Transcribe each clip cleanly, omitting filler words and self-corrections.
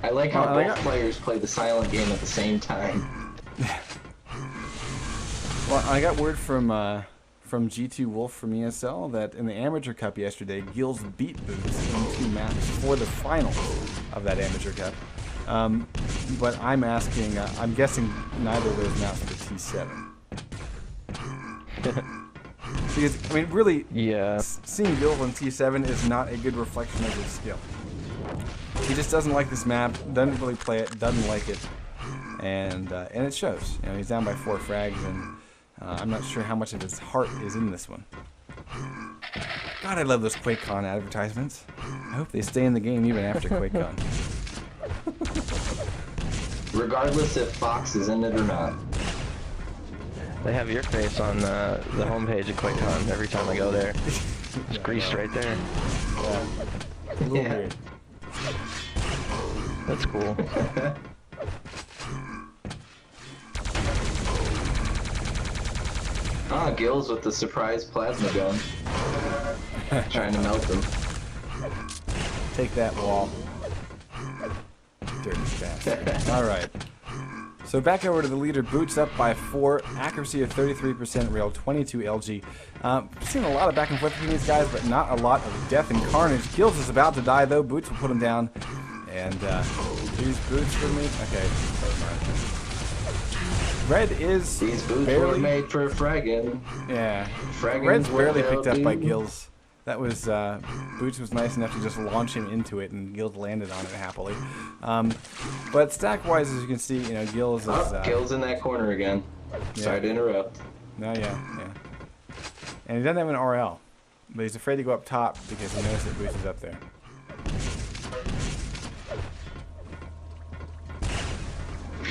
I like how both players play the silent game at the same time. Well, I got word from G2 Wolf from ESL that in the Amateur Cup yesterday, Gills beat Boots in 2 maps for the finals of that Amateur Cup. But I'm asking, I'm guessing neither of those maps were T7. Because, I mean, really, seeing Gills on T7 is not a good reflection of his skill. He just doesn't like this map, doesn't really play it, doesn't like it, and it shows. You know, he's down by 4 frags, and I'm not sure how much of his heart is in this one. God, I love those QuakeCon advertisements. I hope they stay in the game even after QuakeCon. Regardless if Fox is in it or not. They have your face on the homepage of QuakeCon every time I go there. It's greased right there. Yeah. A little weird. That's cool. Gills with the surprise plasma gun. Trying to melt them. Take that, wall. Dirty bastard. Alright. So back over to the leader. Boots up by 4. Accuracy of 33%, rail 22 LG. Seen a lot of back and forth between these guys, but not a lot of death and carnage. Gills is about to die, though. Boots will put him down. And these Boots for me? Okay. Red is These boots barely were made for fragging. Yeah. Fragging's Red's barely what picked up by they'll do. Gills. That was, Boots was nice enough to just launch him into it, and Gills landed on it happily. But stack-wise, as you can see, you know, Gills is... Gills in that corner again. Yeah. Sorry to interrupt. No, yeah. And he doesn't have an RL, but he's afraid to go up top because he knows that Boots is up there.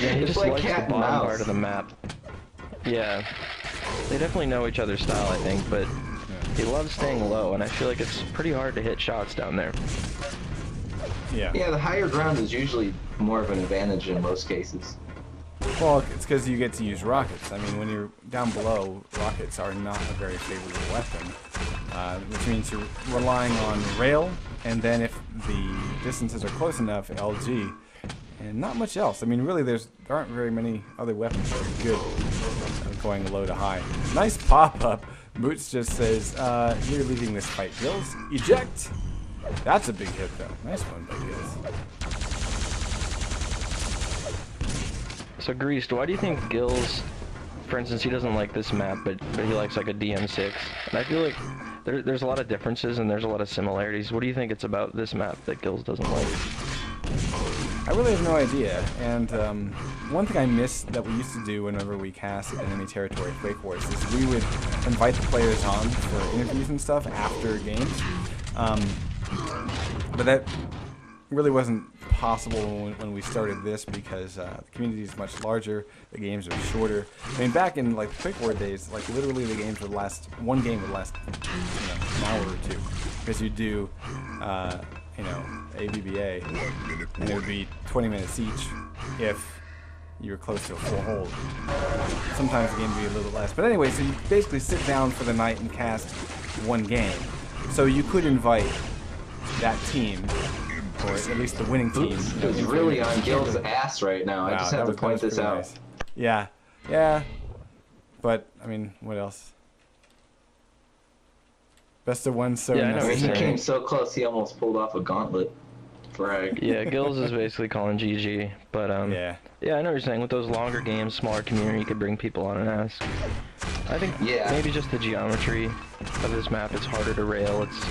Yeah, he It's just like likes the cat and bottom mouse. part of the map. Yeah. They definitely know each other's style, I think, but he loves staying low, and I feel like it's pretty hard to hit shots down there. Yeah. Yeah, the higher ground is usually more of an advantage in most cases. Well, it's because you get to use rockets. I mean, when you're down below, rockets are not a very favorable weapon, which means you're relying on rail, and then if the distances are close enough, LG, and not much else. I mean, really, there aren't very many other weapons that are good going low to high. Nice pop-up. Boots just says, you're leaving this fight, Gills. Eject! That's a big hit, though. Nice one by Gills. So, Greased, why do you think Gills, for instance, he doesn't like this map, but he likes like a DM6? And I feel like there's a lot of differences and there's a lot of similarities. What do you think it's about this map that Gills doesn't like? I really have no idea, and one thing I miss that we used to do whenever we cast in enemy territory Quake Wars is we would invite the players on for interviews and stuff after games, but that really wasn't possible when we started this because the community is much larger, the games are shorter. I mean, back in like Quake War days, like literally the games would last, one game would last, an hour or two, because you do ABBA, and it would be 20 minutes each if you were close to a full hold. Sometimes the game would be a little less. But anyway, so you basically sit down for the night and cast one game. So you could invite that team, or at least the winning team. It's really on Gil's ass right now. Wow, I just have to point this out. nice. Yeah. But, I mean, what else? Best of one, so Yeah, I know. I mean, he necessary. came so close, he almost pulled off a gauntlet frag. Yeah, Gills is basically calling GG, but Yeah. yeah, I know what you're saying. With those longer games, smaller community, you could bring people on and ask. I think maybe just the geometry of this map, it's harder to rail, it's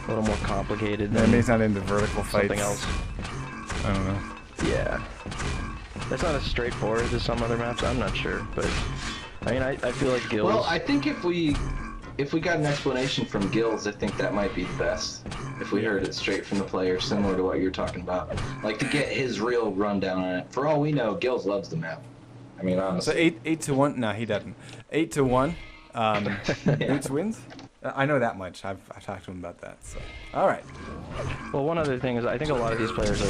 a little more complicated than Maybe he's not into vertical fights. something else. I don't know. Yeah. That's not as straightforward as some other maps, I'm not sure, but I mean, I feel like Gills... Well, I think if we got an explanation from Gills, I think that might be the best. If we heard it straight from the player, similar to what you're talking about. Like, to get his real rundown on it. For all we know, Gills loves the map. I mean, honestly. So 8-1? No, he doesn't. 8-1. Boots wins? I know that much. I've talked to him about that. So, all right. Well, one other thing is I think a lot of these players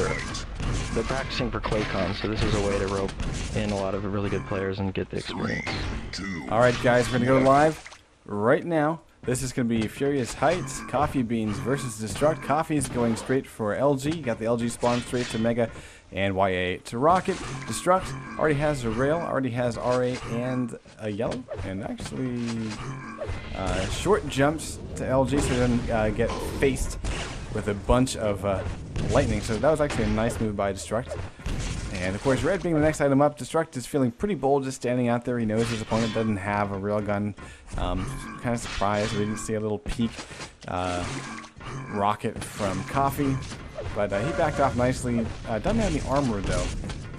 they're practicing for QuakeCon, so this is a way to rope in a lot of really good players and get the experience. All right, guys, we're going to go live right now This is going to be Furious Heights, Coffee Beans versus Destruct. Coffee's going straight for LG. Got the LG spawn straight to Mega, and YA to Rocket. Destruct already has a rail, already has RA and a yellow, and actually short jumps to LG so he doesn't get faced with a bunch of lightning. So that was actually a nice move by Destruct. And of course, Red being the next item up, Destruct is feeling pretty bold just standing out there. He knows his opponent doesn't have a railgun. Kind of surprised we didn't see a little peek rocket from Coffee. But he backed off nicely. Doesn't have any armor though.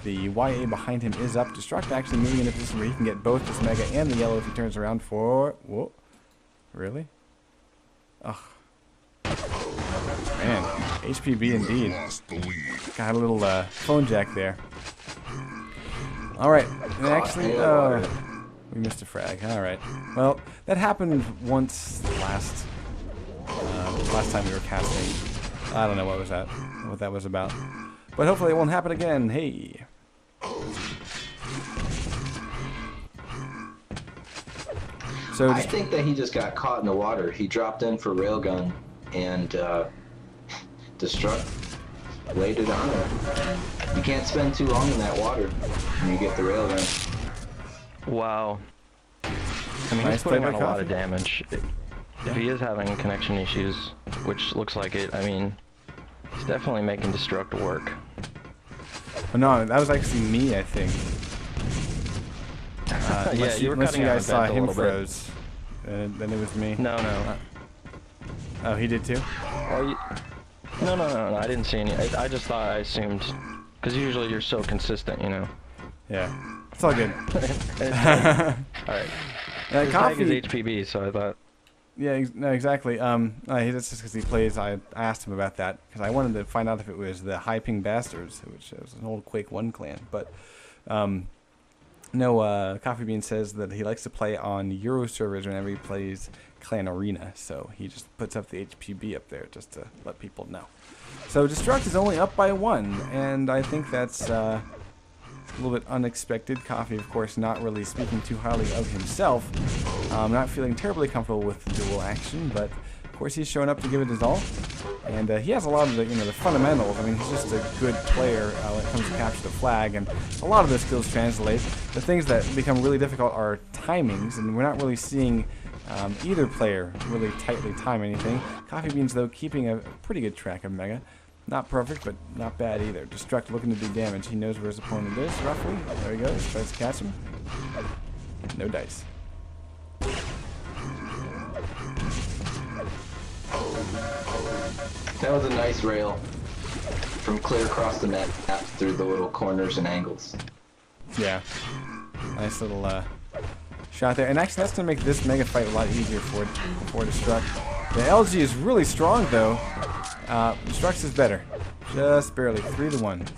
The YA behind him is up. Destruct actually moving into a position where he can get both this Mega and the yellow if he turns around for... Whoa. Really? Ugh. Man, HPB indeed. Got a little phone jack there. Alright, and actually, we missed a frag. Alright. Well, that happened once last time we were casting. I don't know what that was about. But hopefully it won't happen again. Hey. So I think that he just got caught in the water. He dropped in for railgun and Destruct laid it on him. You can't spend too long in that water when you get the railgun. Wow. I mean, he's putting on a lot of damage. If he is having connection issues, which looks like it, I mean, he's definitely making Destruct work. Oh, no, that was actually me, I think. Yeah, you were unless cutting you out guys saw a him bit. froze. Then it was me. No, no. Oh, he did too? Well, no, I didn't see any. I just thought, I assumed, because usually you're so consistent, you know. Yeah, it's all good. Alright. His tag is HPB, so I thought. Yeah, no, exactly. That's just because he plays. I asked him about that because I wanted to find out if it was the High Ping Bastards, which was an old Quake 1 clan. But no, Coffee Bean says that he likes to play on Euro servers whenever he plays Clan Arena, so he just puts up the HPB up there just to let people know. So Destruct is only up by 1, and I think that's a little bit unexpected. Coffee, of course, not really speaking too highly of himself. Not feeling terribly comfortable with the dual action, but of course he's showing up to give it his all. And he has a lot of the, the fundamentals. I mean, he's just a good player when it comes to capture the flag, and a lot of the skills translate. The things that become really difficult are timings, and we're not really seeing either player really tightly time anything. Coffee Beans, though, keeping a pretty good track of Mega. Not perfect, but not bad either. Destruct looking to do damage. He knows where his opponent is, roughly. There he goes. Tries to catch him. No dice. That was a nice rail from clear across the map through the little corners and angles. Yeah. Nice little shot there. And actually, that's going to make this Mega fight a lot easier for Destruct. The LG is really strong, though. Destruct is better. Just barely. 3-1.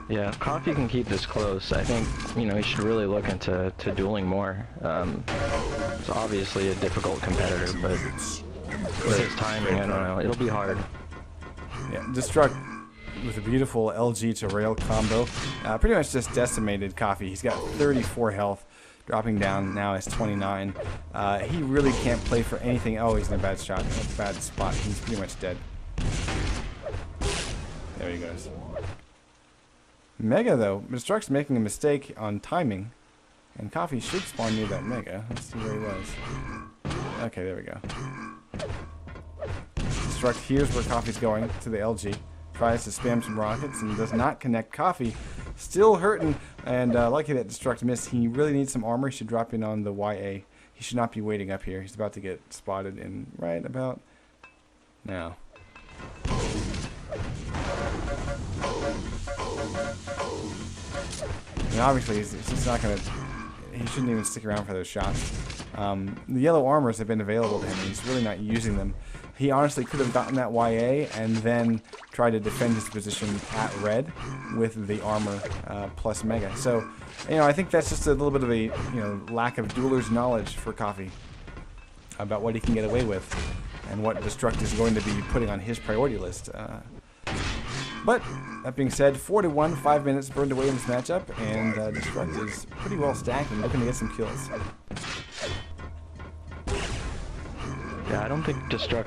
Yeah, Coffee can keep this close. I think, he should really look into dueling more. It's obviously a difficult competitor, but with his timing, I don't know. It'll be hard. Yeah, Destruct with a beautiful LG to rail combo. Pretty much just decimated Coffee. He's got 34 health. Dropping down now is 29. He really can't play for anything. Oh, he's in a bad spot. He's pretty much dead. There he goes. Mega, though. Destruct's making a mistake on timing. And Coffee should spawn near that Mega. Let's see where he was. Okay, there we go. Destruct hears where Coffee's going, to the LG. Tries to spam some rockets and does not connect. Coffee still hurting, and lucky that Destruct missed. He really needs some armor. He should drop in on the YA. He should not be waiting up here. He's about to get spotted in right about now. And obviously, he's just not going to... He shouldn't even stick around for those shots. The yellow armors have been available to him, and he's really not using them. He honestly could have gotten that YA and then tried to defend his position at red with the armor plus Mega. So, I think that's just a little bit of a lack of dueler's knowledge for Coffee about what he can get away with and what Destruct is going to be putting on his priority list. But that being said, 4-1, 5 minutes burned away in this matchup, and Destruct is pretty well stacking, looking to get some kills. Yeah, I don't think Destruct